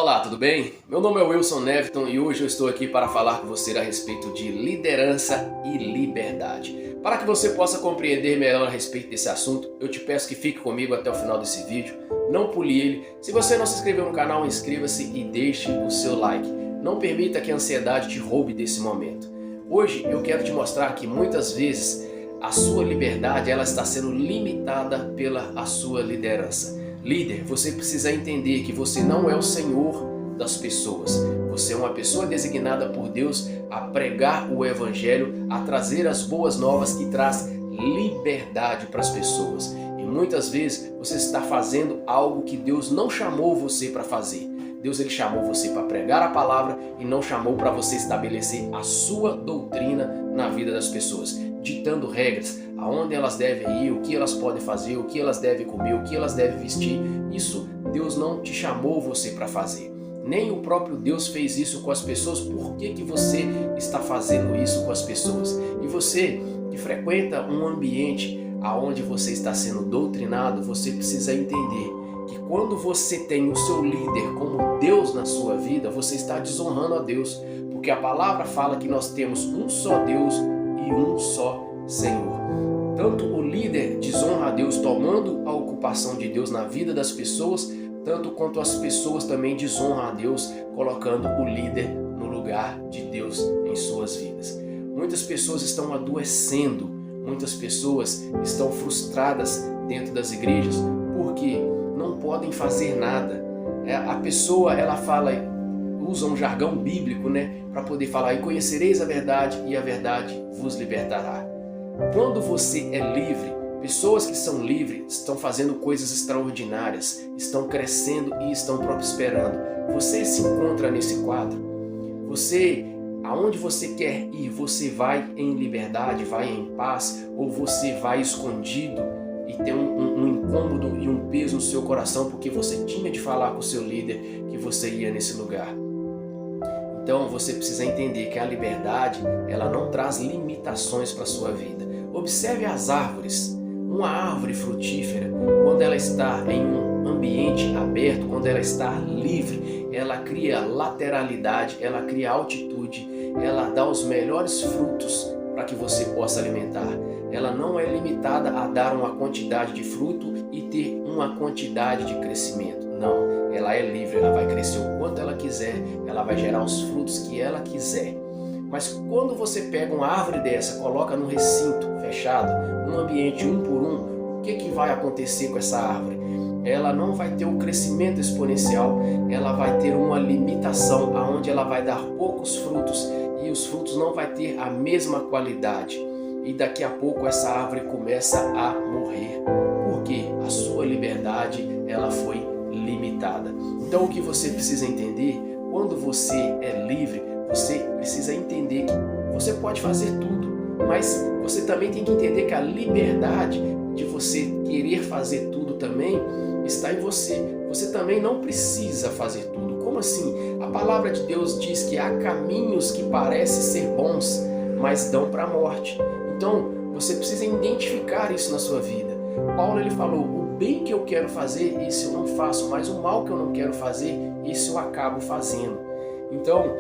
Olá, tudo bem? Meu nome é Wilson Neveton e hoje eu estou aqui para falar com você a respeito de liderança e liberdade. Para que você possa compreender melhor a respeito desse assunto, eu te peço que fique comigo até o final desse vídeo, não pule ele. Se você não se inscreveu no canal, inscreva-se e deixe o seu like. Não permita que a ansiedade te roube desse momento. Hoje eu quero te mostrar que muitas vezes a sua liberdade ela está sendo limitada pela a sua liderança. Líder, você precisa entender que você não é o senhor das pessoas. Você é uma pessoa designada por Deus a pregar o evangelho, a trazer as boas novas que traz liberdade para as pessoas. E muitas vezes você está fazendo algo que Deus não chamou você para fazer. Deus ele chamou você para pregar a palavra e não chamou para você estabelecer a sua doutrina na vida das pessoas, ditando regras, aonde elas devem ir, o que elas podem fazer, o que elas devem comer, o que elas devem vestir. Isso Deus não te chamou você para fazer. Nem o próprio Deus fez isso com as pessoas. Por que você está fazendo isso com as pessoas? E você que frequenta um ambiente aonde você está sendo doutrinado, você precisa entender que quando você tem o seu líder como Deus na sua vida, você está desonrando a Deus, porque a palavra fala que nós temos um só Deus e um só Senhor. Tanto o líder desonra a Deus tomando a ocupação de Deus na vida das pessoas, tanto quanto as pessoas também desonram a Deus colocando o líder no lugar de Deus em suas vidas. Muitas pessoas estão adoecendo, muitas pessoas estão frustradas dentro das igrejas porque não podem fazer nada. A pessoa ela fala, usa um jargão bíblico, para poder falar: e conhecereis a verdade e a verdade vos libertará. Quando você é livre, pessoas que são livres estão fazendo coisas extraordinárias, estão crescendo e estão prosperando. Você se encontra nesse quadro? Você, aonde você quer ir, você vai em liberdade, vai em paz, ou você vai escondido e tem um incômodo e um peso no seu coração porque você tinha de falar com o seu líder que você ia nesse lugar? Então você precisa entender que a liberdade ela não traz limitações para a sua vida. Observe as árvores. Uma árvore frutífera, quando ela está em um ambiente aberto, quando ela está livre, ela cria lateralidade, ela cria altitude, ela dá os melhores frutos para que você possa alimentar. Ela não é limitada a dar uma quantidade de fruto e ter uma quantidade de crescimento. Não, ela é livre, ela vai crescer o quanto ela quiser, ela vai gerar os frutos que ela quiser. Mas quando você pega uma árvore dessa, coloca num recinto fechado, num ambiente um por um, o que vai acontecer com essa árvore? Ela não vai ter um crescimento exponencial, ela vai ter uma limitação, onde ela vai dar poucos frutos e os frutos não vai ter a mesma qualidade. E daqui a pouco essa árvore começa a morrer, porque a sua liberdade ela foi limitada. Então o que você precisa entender, quando você é livre, você precisa entender que você pode fazer tudo, mas você também tem que entender que a liberdade de você querer fazer tudo também está em você. Você também não precisa fazer tudo. Como assim? A palavra de Deus diz que há caminhos que parecem ser bons, mas dão para a morte. Então você precisa identificar isso na sua vida. Paulo ele falou: o bem que eu quero fazer, isso eu não faço, mas o mal que eu não quero fazer, isso eu acabo fazendo. Então,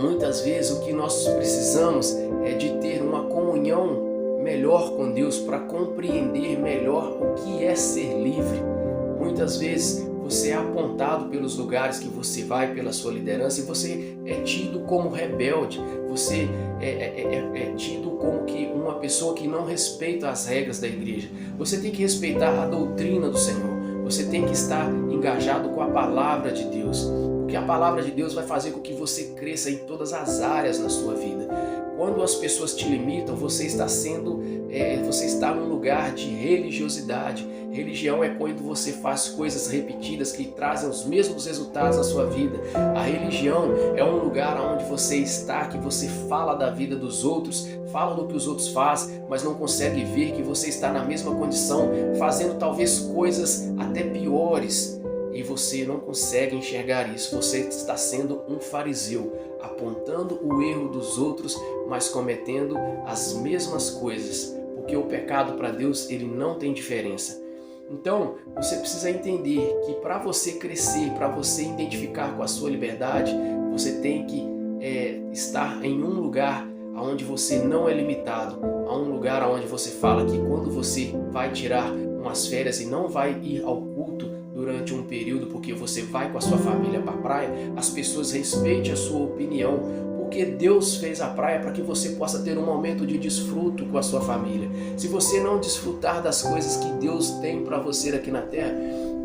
muitas vezes o que nós precisamos é de ter uma comunhão melhor com Deus para compreender melhor o que é ser livre. Muitas vezes você é apontado pelos lugares que você vai, pela sua liderança, e você é tido como rebelde, você é tido como que uma pessoa que não respeita as regras da igreja. Você tem que respeitar a doutrina do Senhor, você tem que estar engajado com a palavra de Deus, porque a palavra de Deus vai fazer com que você cresça em todas as áreas na sua vida. Quando as pessoas te limitam, você está num lugar de religiosidade. Religião é quando você faz coisas repetidas que trazem os mesmos resultados na sua vida. A religião é um lugar onde você está, que você fala da vida dos outros, fala do que os outros fazem, mas não consegue ver que você está na mesma condição, fazendo talvez coisas até piores. E você não consegue enxergar isso. Você está sendo um fariseu, apontando o erro dos outros, mas cometendo as mesmas coisas. Porque o pecado para Deus ele não tem diferença. Então, você precisa entender que para você crescer, para você identificar com a sua liberdade, você tem que estar em um lugar onde você não é limitado, a um lugar onde você fala que quando você vai tirar umas férias e não vai ir ao culto durante um período porque você vai com a sua família para a praia, as pessoas respeitem a sua opinião, porque Deus fez a praia para que você possa ter um momento de desfruto com a sua família. Se você não desfrutar das coisas que Deus tem para você aqui na terra,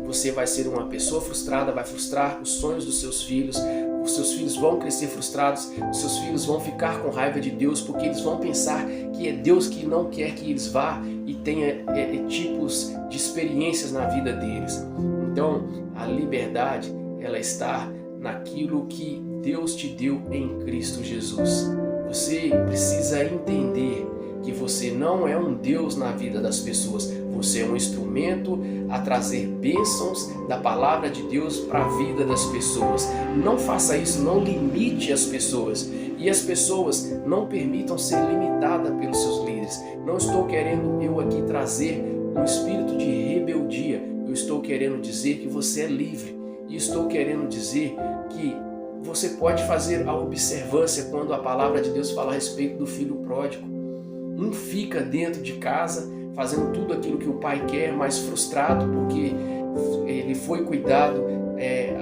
você vai ser uma pessoa frustrada, vai frustrar os sonhos dos seus filhos. Os seus filhos vão crescer frustrados, os seus filhos vão ficar com raiva de Deus, porque eles vão pensar que é Deus que não quer que eles vá e tenha tipos de experiências na vida deles. Então, a liberdade, ela está naquilo que Deus te deu em Cristo Jesus. Você precisa entender que você não é um Deus na vida das pessoas. Você é um instrumento a trazer bênçãos da palavra de Deus para a vida das pessoas. Não faça isso, não limite as pessoas. E as pessoas não permitam ser limitadas pelos seus líderes. Não estou querendo eu aqui trazer um espírito de rebeldia. Eu estou querendo dizer que você é livre. E estou querendo dizer que você pode fazer a observância quando a palavra de Deus fala a respeito do filho pródigo. Um fica dentro de casa fazendo tudo aquilo que o pai quer, mas frustrado porque ele foi cuidado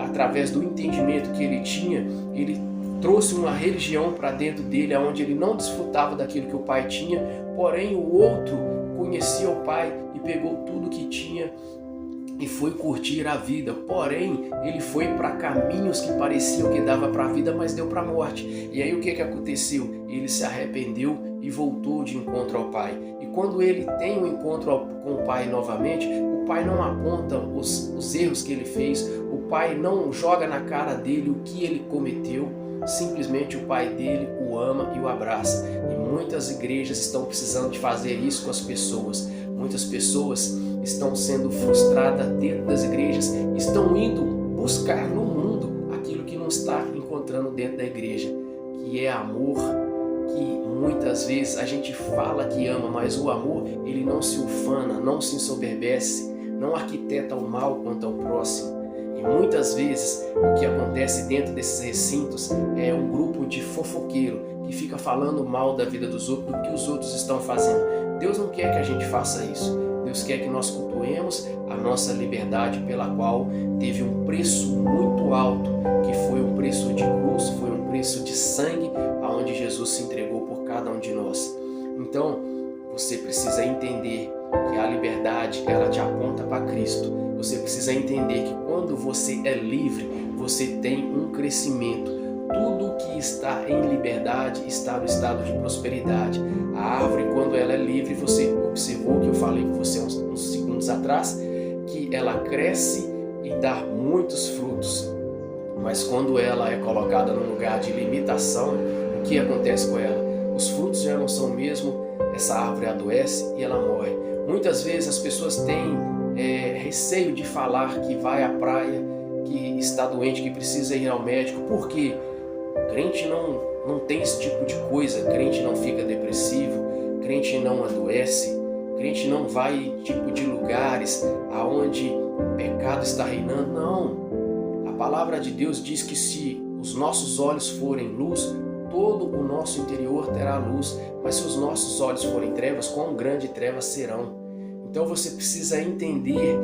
através do entendimento que ele tinha. Ele trouxe uma religião para dentro dele, onde ele não desfrutava daquilo que o pai tinha, porém o outro conhecia o pai e pegou tudo que tinha e foi curtir a vida. Porém, ele foi para caminhos que pareciam que dava para a vida, mas deu para a morte. E aí o que aconteceu? Ele se arrependeu e voltou de encontro ao pai. E quando ele tem um encontro com o pai novamente, o pai não aponta os erros que ele fez, o pai não joga na cara dele o que ele cometeu, simplesmente o pai dele o ama e o abraça. E muitas igrejas estão precisando de fazer isso com as pessoas. Muitas pessoas estão sendo frustradas dentro das igrejas, estão indo buscar no mundo aquilo que não está encontrando dentro da igreja, que é amor, que muitas vezes a gente fala que ama, mas o amor, ele não se ufana, não se ensoberbece, não arquiteta o mal quanto ao próximo. E muitas vezes o que acontece dentro desses recintos é um grupo de fofoqueiro que fica falando mal da vida dos outros, do que os outros estão fazendo. Deus não quer que a gente faça isso. Deus quer que nós cultuemos a nossa liberdade, pela qual teve um preço muito alto, que foi um preço de cruz, foi um preço de sangue, aonde Jesus se entregou por cada um de nós. Então, você precisa entender que a liberdade, ela te aponta para Cristo. Você precisa entender que quando você é livre, você tem um crescimento. Tudo que está em liberdade está no estado de prosperidade. A árvore, quando ela é livre, você observou que eu falei com você uns segundos atrás, que ela cresce e dá muitos frutos. Mas quando ela é colocada num lugar de limitação, o que acontece com ela? Os frutos já não são mesmo, essa árvore adoece e ela morre. Muitas vezes as pessoas têm receio de falar que vai à praia, que está doente, que precisa ir ao médico. Por quê? Crente não tem esse tipo de coisa, crente não fica depressivo, crente não adoece, crente não vai tipo de lugares aonde o pecado está reinando. Não, a palavra de Deus diz que se os nossos olhos forem luz, todo o nosso interior terá luz, mas se os nossos olhos forem trevas, quão grande trevas serão. Então você precisa entender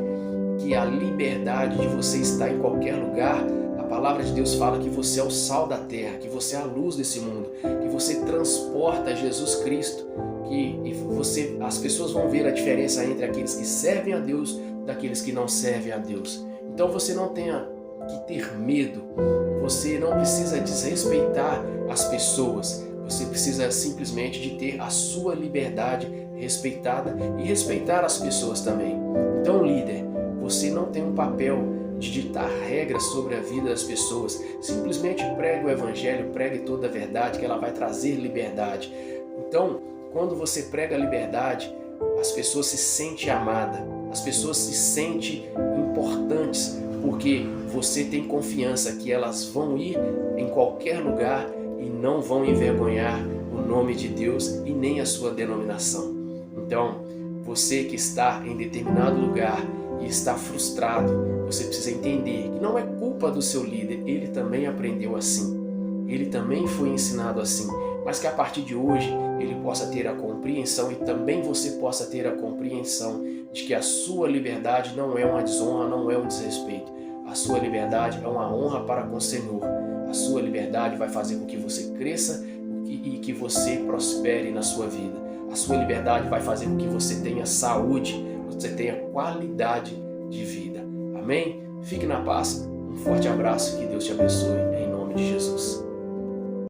que a liberdade de você estar em qualquer lugar, a palavra de Deus fala que você é o sal da terra, que você é a luz desse mundo, que você transporta Jesus Cristo, as pessoas vão ver a diferença entre aqueles que servem a Deus daqueles que não servem a Deus. Então você não tenha que ter medo, você não precisa desrespeitar as pessoas, você precisa simplesmente de ter a sua liberdade respeitada e respeitar as pessoas também. Então, líder, você não tem um papel de ditar regras sobre a vida das pessoas. Simplesmente pregue o evangelho, pregue toda a verdade, que ela vai trazer liberdade. Então, quando você prega a liberdade, as pessoas se sentem amadas, as pessoas se sentem importantes, porque você tem confiança que elas vão ir em qualquer lugar e não vão envergonhar o nome de Deus e nem a sua denominação. Então, você que está em determinado lugar e está frustrado, você precisa entender que não é culpa do seu líder, ele também aprendeu assim, ele também foi ensinado assim, mas que a partir de hoje ele possa ter a compreensão e também você possa ter a compreensão de que a sua liberdade não é uma desonra, não é um desrespeito. A sua liberdade é uma honra para com o Senhor. A sua liberdade vai fazer com que você cresça e que você prospere na sua vida. A sua liberdade vai fazer com que você tenha saúde, você tenha qualidade de vida. Amém? Fique na paz. Um forte abraço e que Deus te abençoe em nome de Jesus.